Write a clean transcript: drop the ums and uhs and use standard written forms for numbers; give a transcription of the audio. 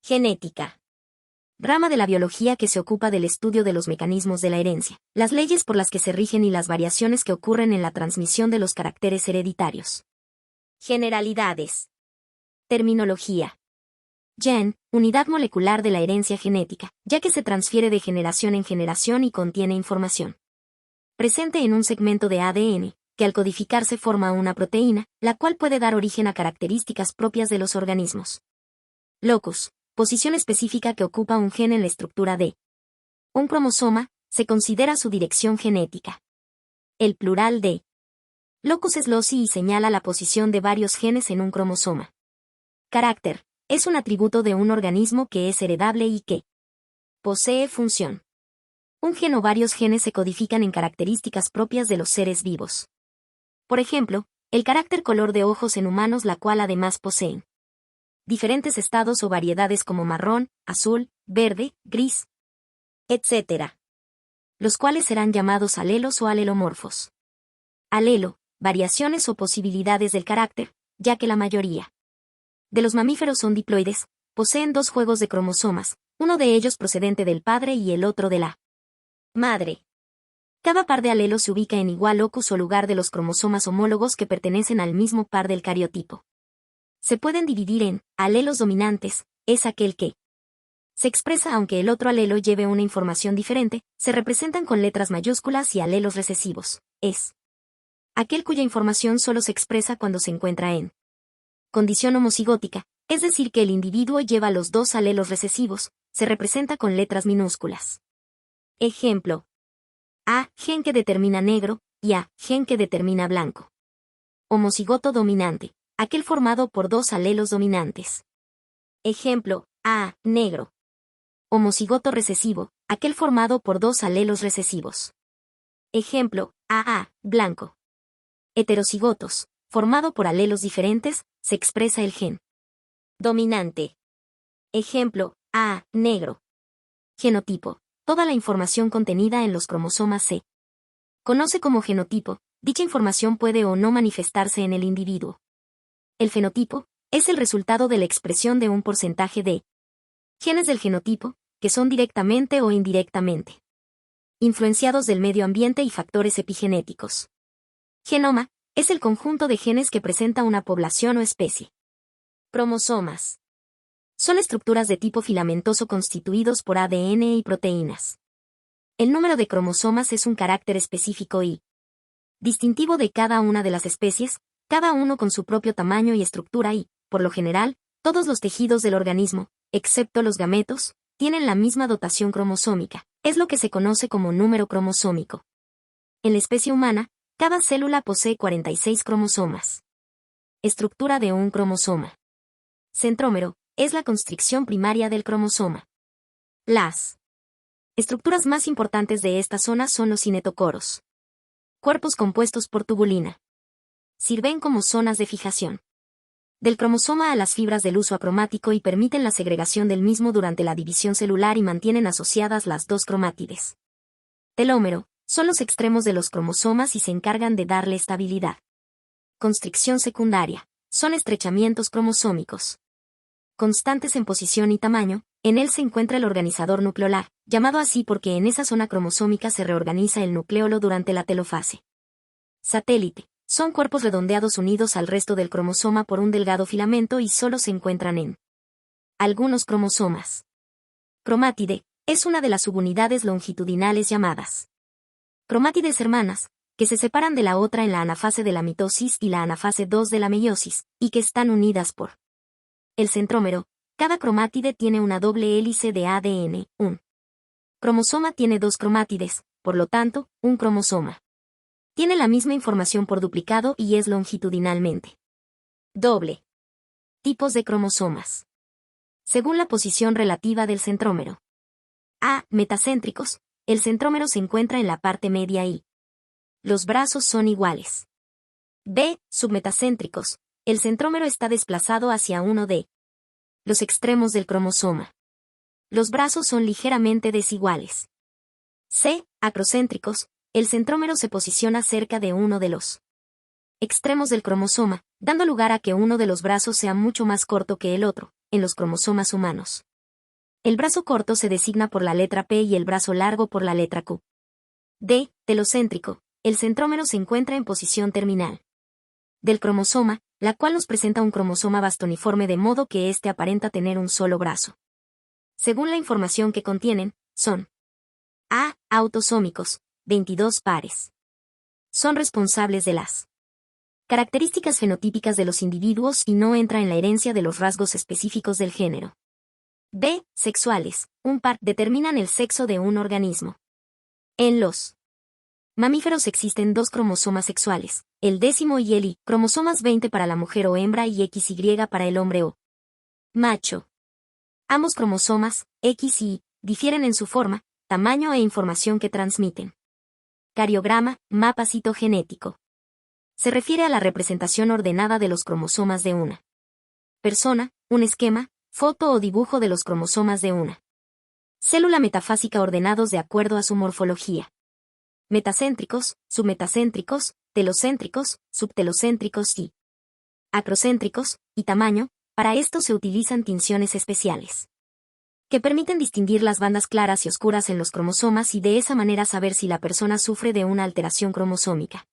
Genética. Rama de la biología que se ocupa del estudio de los mecanismos de la herencia, las leyes por las que se rigen y las variaciones que ocurren en la transmisión de los caracteres hereditarios. Generalidades. Terminología. Gen, unidad molecular de la herencia genética, ya que se transfiere de generación en generación y contiene información presente en un segmento de ADN, que al codificarse forma una proteína, la cual puede dar origen a características propias de los organismos. Locus, posición específica que ocupa un gen en la estructura de un cromosoma, se considera su dirección genética. El plural de locus es loci y señala la posición de varios genes en un cromosoma. Carácter, es un atributo de un organismo que es heredable y que posee función. Un gen o varios genes se codifican en características propias de los seres vivos. Por ejemplo, el carácter color de ojos en humanos, la cual además poseen diferentes estados o variedades como marrón, azul, verde, gris, etc. Los cuales serán llamados alelos o alelomorfos. Alelo, variaciones o posibilidades del carácter, ya que la mayoría de los mamíferos son diploides, poseen dos juegos de cromosomas, uno de ellos procedente del padre y el otro de la madre. Cada par de alelos se ubica en igual locus o lugar de los cromosomas homólogos que pertenecen al mismo par del cariotipo. Se pueden dividir en alelos dominantes, es aquel que se expresa aunque el otro alelo lleve una información diferente, se representan con letras mayúsculas, y alelos recesivos, es aquel cuya información solo se expresa cuando se encuentra en condición homocigótica, es decir que el individuo lleva los dos alelos recesivos, se representa con letras minúsculas. Ejemplo: A, gen que determina negro, y A, gen que determina blanco. Homocigoto dominante, aquel formado por dos alelos dominantes. Ejemplo: A, negro. Homocigoto recesivo, aquel formado por dos alelos recesivos. Ejemplo: A, blanco. Heterocigotos, formado por alelos diferentes, se expresa el gen dominante. Ejemplo: A, negro. Genotipo. Toda la información contenida en los cromosomas se conoce como genotipo. Dicha información puede o no manifestarse en el individuo. El fenotipo es el resultado de la expresión de un porcentaje de genes del genotipo, que son directamente o indirectamente influenciados del medio ambiente y factores epigenéticos. Genoma es el conjunto de genes que presenta una población o especie. Cromosomas son estructuras de tipo filamentoso constituidos por ADN y proteínas. El número de cromosomas es un carácter específico y distintivo de cada una de las especies, cada uno con su propio tamaño y estructura y, por lo general, todos los tejidos del organismo, excepto los gametos, tienen la misma dotación cromosómica, es lo que se conoce como número cromosómico. En la especie humana, cada célula posee 46 cromosomas. Estructura de un cromosoma. Centrómero es la constricción primaria del cromosoma. Las estructuras más importantes de esta zona son los cinetocoros. Cuerpos compuestos por tubulina. Sirven como zonas de fijación del cromosoma a las fibras del uso acromático y permiten la segregación del mismo durante la división celular y mantienen asociadas las dos cromátides. Telómero son los extremos de los cromosomas y se encargan de darle estabilidad. Constricción secundaria son estrechamientos cromosómicos constantes en posición y tamaño. En él se encuentra el organizador nucleolar, llamado así porque en esa zona cromosómica se reorganiza el nucleolo durante la telofase. Satélite son cuerpos redondeados unidos al resto del cromosoma por un delgado filamento y solo se encuentran en algunos cromosomas. Cromátide es una de las subunidades longitudinales llamadas cromátides hermanas, que se separan de la otra en la anafase de la mitosis y la anafase 2 de la meiosis, y que están unidas por el centrómero. Cada cromátide tiene una doble hélice de ADN, un cromosoma tiene dos cromátides, por lo tanto, un cromosoma tiene la misma información por duplicado y es longitudinalmente doble. Tipos de cromosomas. Según la posición relativa del centrómero. A. Metacéntricos. El centrómero se encuentra en la parte media y los brazos son iguales. B. Submetacéntricos. El centrómero está desplazado hacia uno de los extremos del cromosoma. Los brazos son ligeramente desiguales. C. Acrocéntricos. El centrómero se posiciona cerca de uno de los extremos del cromosoma, dando lugar a que uno de los brazos sea mucho más corto que el otro, en los cromosomas humanos. El brazo corto se designa por la letra P y el brazo largo por la letra Q. D. Telocéntrico. El centrómero se encuentra en posición terminal del cromosoma, la cual nos presenta un cromosoma bastoniforme de modo que éste aparenta tener un solo brazo. Según la información que contienen, son A. Autosómicos, 22 pares. Son responsables de las características fenotípicas de los individuos y no entra en la herencia de los rasgos específicos del género. B. Sexuales, un par determinan el sexo de un organismo. En los mamíferos existen dos cromosomas sexuales, el 10º y el Y, cromosomas 20 para la mujer o hembra y XY para el hombre o macho. Ambos cromosomas, X y Y, difieren en su forma, tamaño e información que transmiten. Cariograma, mapa citogenético. Se refiere a la representación ordenada de los cromosomas de una persona, un esquema, foto o dibujo de los cromosomas de una célula metafásica ordenados de acuerdo a su morfología. Metacéntricos, submetacéntricos, telocéntricos, subtelocéntricos y acrocéntricos, y tamaño. Para esto se utilizan tinciones especiales que permiten distinguir las bandas claras y oscuras en los cromosomas y de esa manera saber si la persona sufre de una alteración cromosómica.